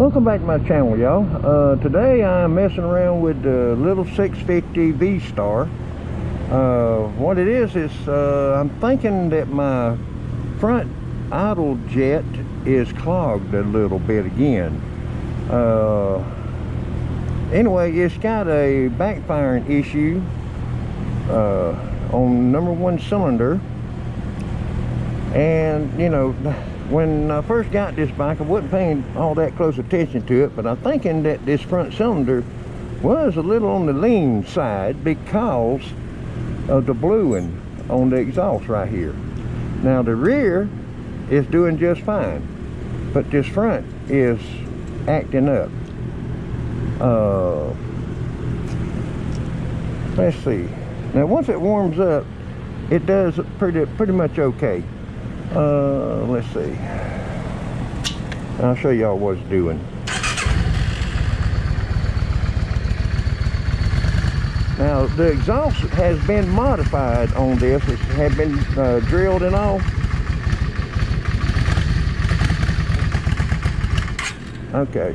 Welcome back to my channel, y'all. Today I'm messing around with the little 650 V-Star. What it is I'm thinking that my front idle jet is clogged a little bit again. Anyway, it's got a backfiring issue on number one cylinder. And you know, when I first got this bike, I wasn't paying all that close attention to it, but I'm thinking that this front cylinder was a little on the lean side because of the bluing on the exhaust right here. Now the rear is doing just fine, but this front is acting up. Let's see. Now once it warms up, it does pretty much okay. Let's see. I'll show y'all what it's doing. Now the exhaust has been modified on this. It has been drilled and all. Okay.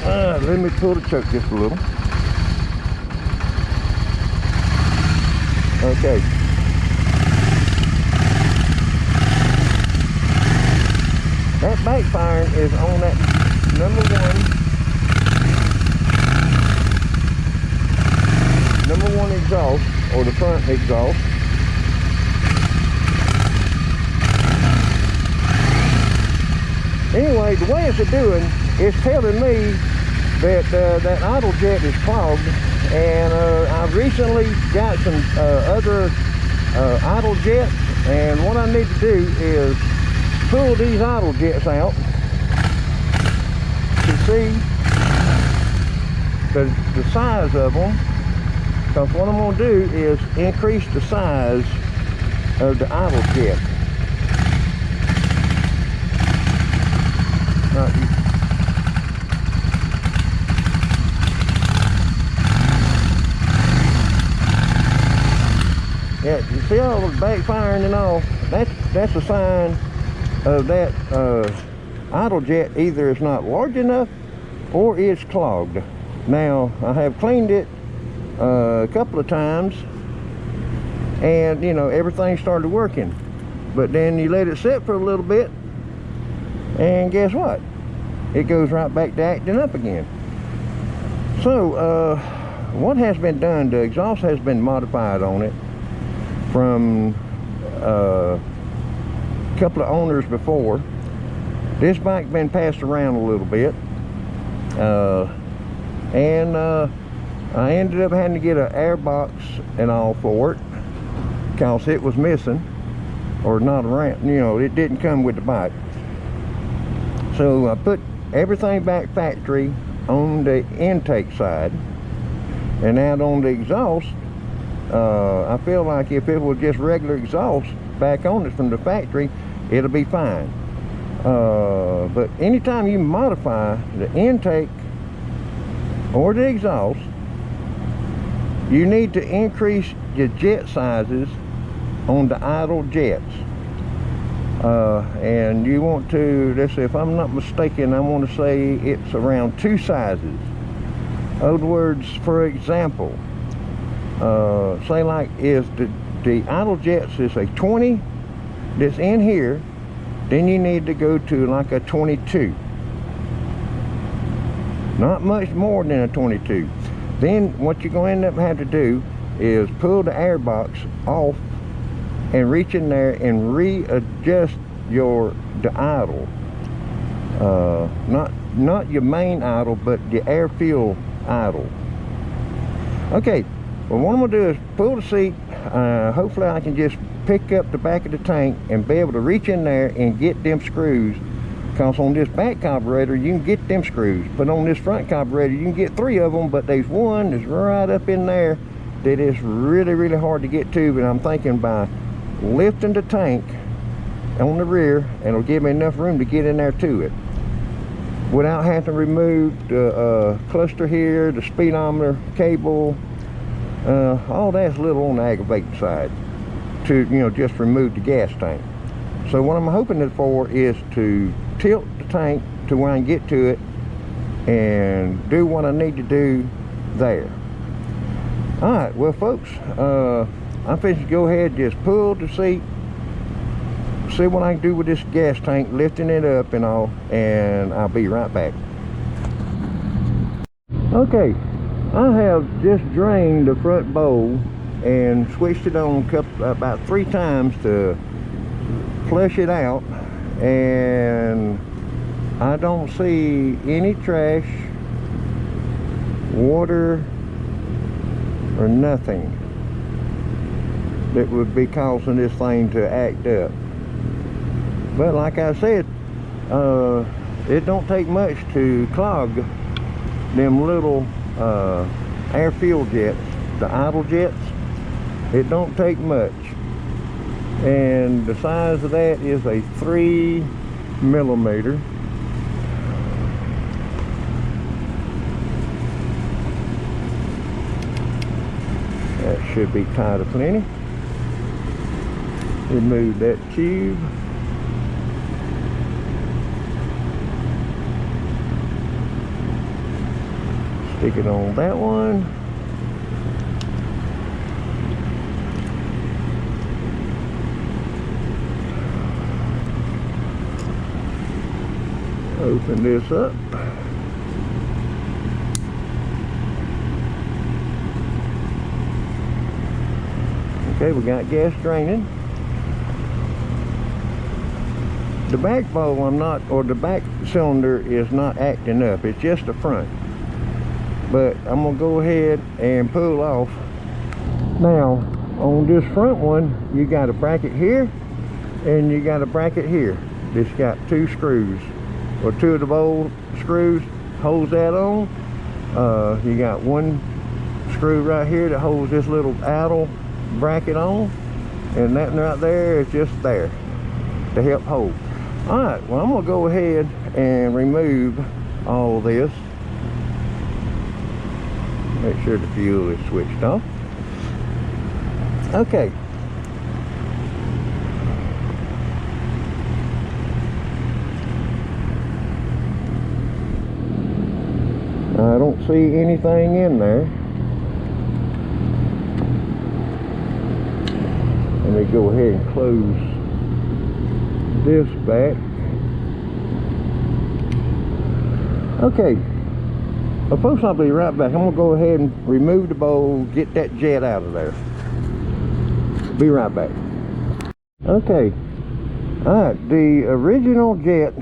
Let me pull the choke just a little. Okay. That backfiring is on that number one exhaust, or the front exhaust. Anyway, the way it's doing, it's telling me that that idle jet is clogged. And I've recently got some other idle jets, and what I need to do is pull these idle jets out to see the size of them, because what I'm going to do is increase the size of the idle jet. Now, yeah, you see all the backfiring and all, that's a sign of that idle jet either it's not large enough or it's clogged. Now, I have cleaned it a couple of times, and you know, everything started working. But then you let it sit for a little bit, and guess what? It goes right back to acting up again. So, what has been done, the exhaust has been modified on it from a couple of owners before. This bike been passed around a little bit, and I ended up having to get an air box and all for it because it was missing, or not around, you know, it didn't come with the bike. So I put everything back factory on the intake side, and out on the exhaust, I feel like if it was just regular exhaust back on it from the factory, it'll be fine. But anytime you modify the intake or the exhaust, you need to increase your jet sizes on the idle jets. And you want to, let's see, if I'm not mistaken, I want to say it's around 2 sizes. In other words, for example, say like if the idle jets is a 20 that's in here, then you need to go to like a 22. Not much more than a 22. Then what you're going to end up having to do is pull the air box off and reach in there and readjust the idle. Not your main idle, but the air fuel idle. Okay. Well, what I'm going to do is pull the seat. Hopefully I can just pick up the back of the tank and be able to reach in there and get them screws, because on this back carburetor you can get them screws, but on this front carburetor you can get 3 of them, but there's one that's right up in there that is really hard to get to. But I'm thinking by lifting the tank on the rear, it'll give me enough room to get in there to it without having to remove the cluster here, the speedometer cable. All that's a little on the aggravating side to, you know, just remove the gas tank. So what I'm hoping it for is to tilt the tank to where I can get to it and do what I need to do there. Alright, well folks, I'm fixing to go ahead and just pull the seat, see what I can do with this gas tank, lifting it up and all, and I'll be right back. Okay, I have just drained the front bowl and switched it on about 3 times to flush it out, and I don't see any trash, water, or nothing that would be causing this thing to act up. But like I said, it don't take much to clog them little air-fuel jets, the idle jets. It don't take much, and the size of that is a 3mm. That should be tight of plenty. Remove that tube. Stick it on that one. Open this up. Okay, we got gas draining. The back bowl the back cylinder is not acting up. It's just the front. But I'm gonna go ahead and pull off. Now, on this front one, you got a bracket here and you got a bracket here. It's got 2 screws, or 2 of the bowl screws holds that on. You got 1 screw right here that holds this little idle bracket on, and that right there is just there to help hold. Alright, well I'm gonna go ahead and remove all of this. Make sure the fuel is switched off. Okay. I don't see anything in there. Let me go ahead and close this back. Okay. Well, folks, I'll be right back. I'm going to go ahead and remove the bowl, get that jet out of there. Be right back. Okay. Alright, the original jet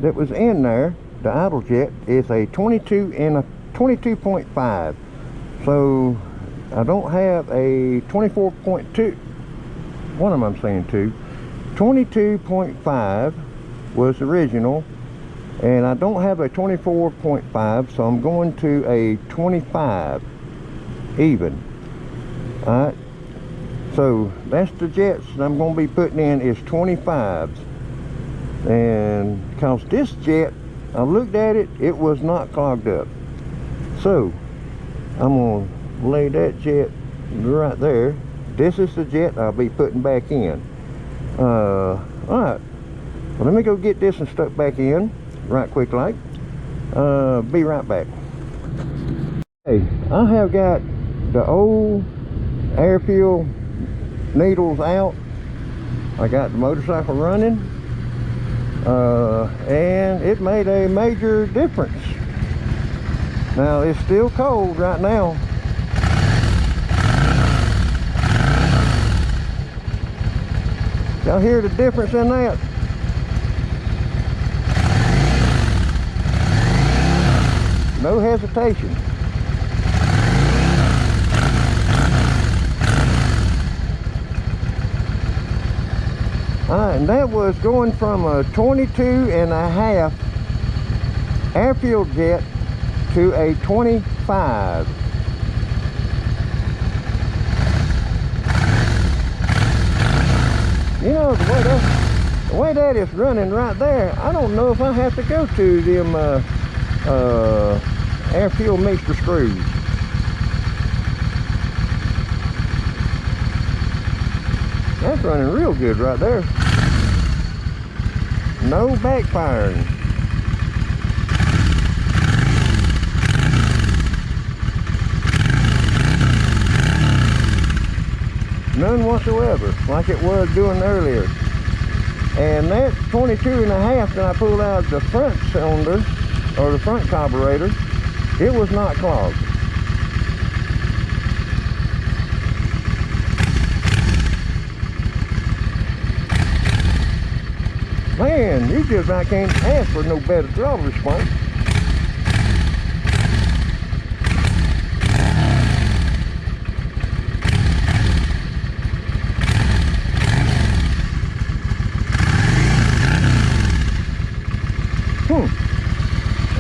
that was in there, the idle jet, is a 22 and a 22.5. So I don't have a 24.2. What am I saying? 22.5 was original, and I don't have a 24.5, so I'm going to a 25 even. Alright, so that's the jets I'm going to be putting in is 25s. And because this jet, I looked at it, it was not clogged up. So I'm going to lay that jet right there. This is the jet I'll be putting back in. Alright, well, let me go get this and stuck back in right quick like. Be right back. Hey, I have got the old air fuel needles out. I got the motorcycle running, and it made a major difference. Now it's still cold right now. Y'all hear the difference in that? No hesitation. Alright, and that was going from a 22.5 air-fuel jet to a 25. You know, the way that is running right there, I don't know if I have to go to them air-fuel mixture screws. That's running real good right there. No backfiring. None whatsoever, like it was doing earlier. And that 22 and a half that I pulled out of the front cylinder, or the front carburetor, it was not clogged. Man, you just I can't ask for no better throttle response.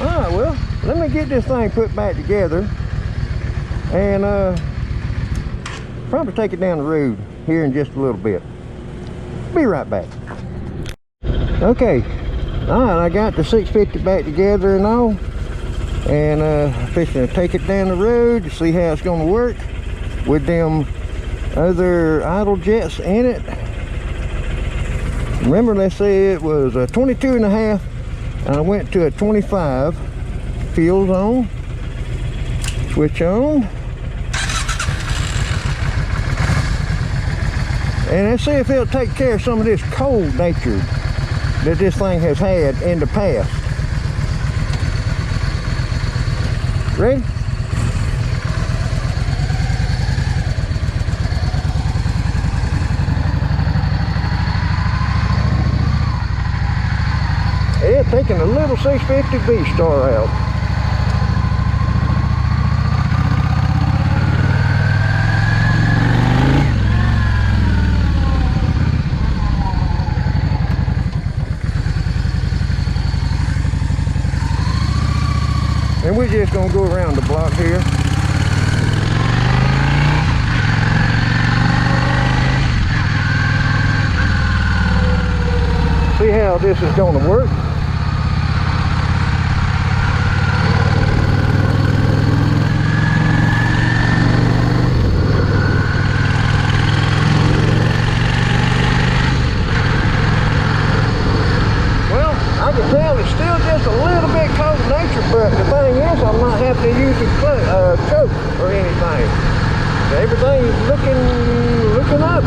Alright, well, let me get this thing put back together and probably take it down the road here in just a little bit. Be right back. Okay, alright, I got the 650 back together and all, and I'm fixing to take it down the road to see how it's going to work with them other idle jets in it. Remember, let's say it was a 22 and a half, and I went to a 25. Fuel on, switch on, and let's see if it'll take care of some of this cold nature that this thing has had in the past. Ready? Yeah, taking a little 650 V-Star out. And we're just going to go around the block here. See how this is going to work. Well, I can tell it's still just a little bit cold nature, but the thing is, I'm not having to use a choke or anything. Everything's looking up.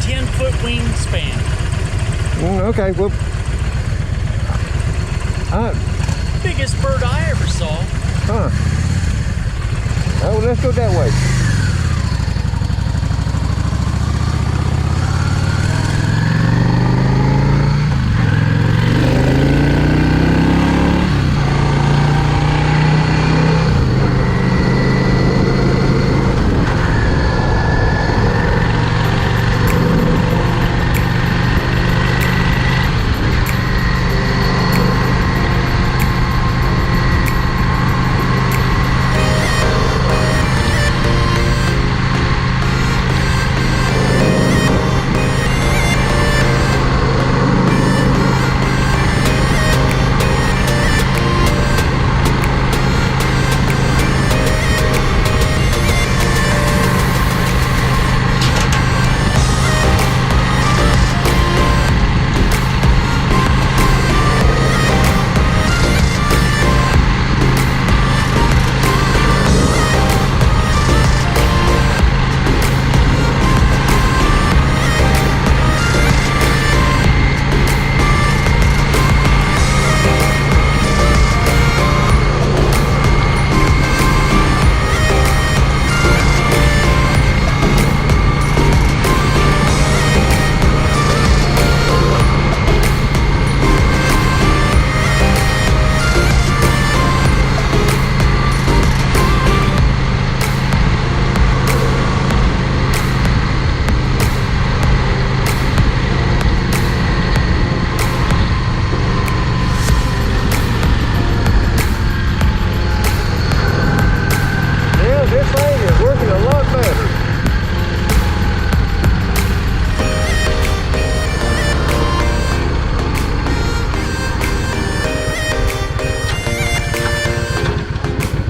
10-foot wingspan. Okay, well, Biggest bird I ever saw. huh? Oh, let's go that way.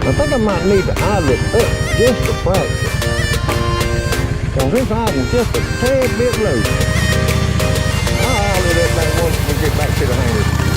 I think I might need the eyelet up just a fraction. Because this eyelet's just a tad bit loose. I'll eyelet that thing once we get back to the hanger.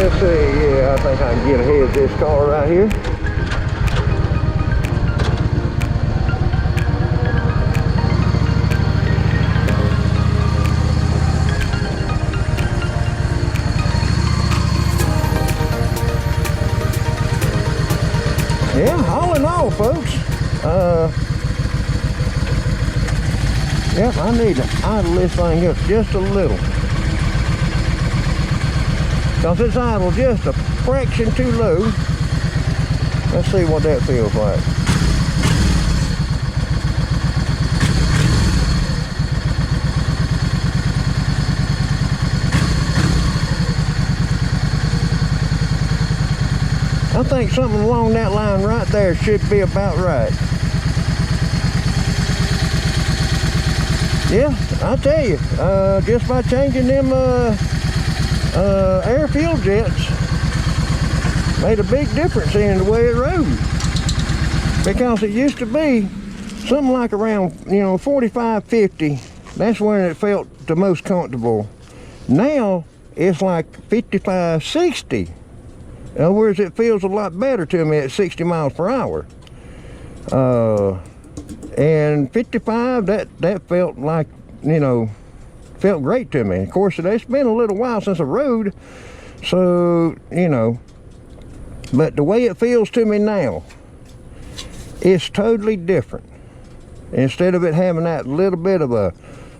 Let's see, yeah, I think I can get ahead of this car right here. Yeah, all in all, folks, yep, I need to idle this thing up just a little. Because it's idle just a fraction too low. Let's see what that feels like. I think something along that line right there should be about right. Yeah, I tell you, just by changing them air fuel jets made a big difference in the way it rode. Because it used to be something like around, 45, 50. That's when it felt the most comfortable. Now it's like 55, 60. In other words, it feels a lot better to me at 60 miles per hour. And 55, that felt like, felt great to me. Of course, it's been a little while since I rode, so, but the way it feels to me now, it's totally different. Instead of it having that little bit of a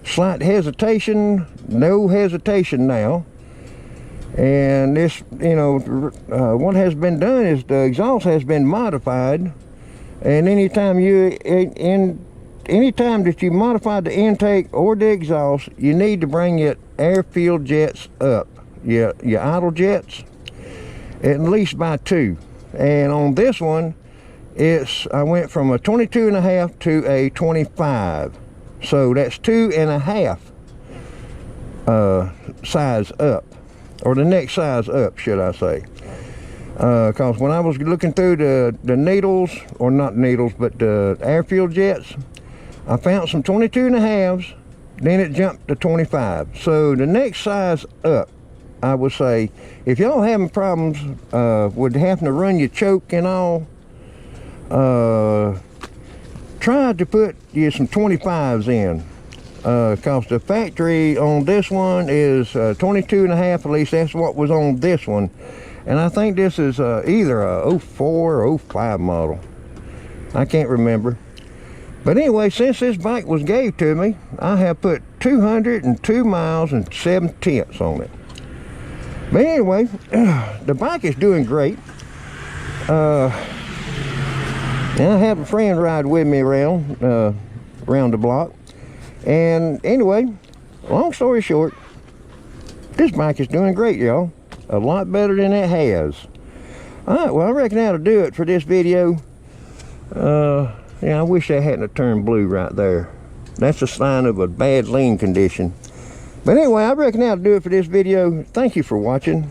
slight hesitation, no hesitation now. And this, what has been done is the exhaust has been modified, and anytime that you modify the intake or the exhaust, you need to bring your air fuel jets up, your idle jets, at least by 2. And on this one, I went from a 22.5 to a 25, so that's 2.5 size up. Or the next size up, should I say. Because when I was looking through the needles, or not needles, but the air fuel jets, I found some 22.5s, then it jumped to 25. So the next size up, I would say, if y'all having problems with having to run your choke and all, try to put you some 25s in. Because the factory on this one is 22.5, at least that's what was on this one. And I think this is either a 04 or 05 model. I can't remember. But anyway, since this bike was gave to me, I have put 202 miles and 7/10 on it. But anyway, the bike is doing great. And I have a friend ride with me around the block. And anyway, long story short, this bike is doing great, y'all. A lot better than it has. Alright, well, I reckon that'll do it for this video. Yeah, I wish that hadn't turned blue right there. That's a sign of a bad lean condition. But anyway, I reckon that'll do it for this video. Thank you for watching.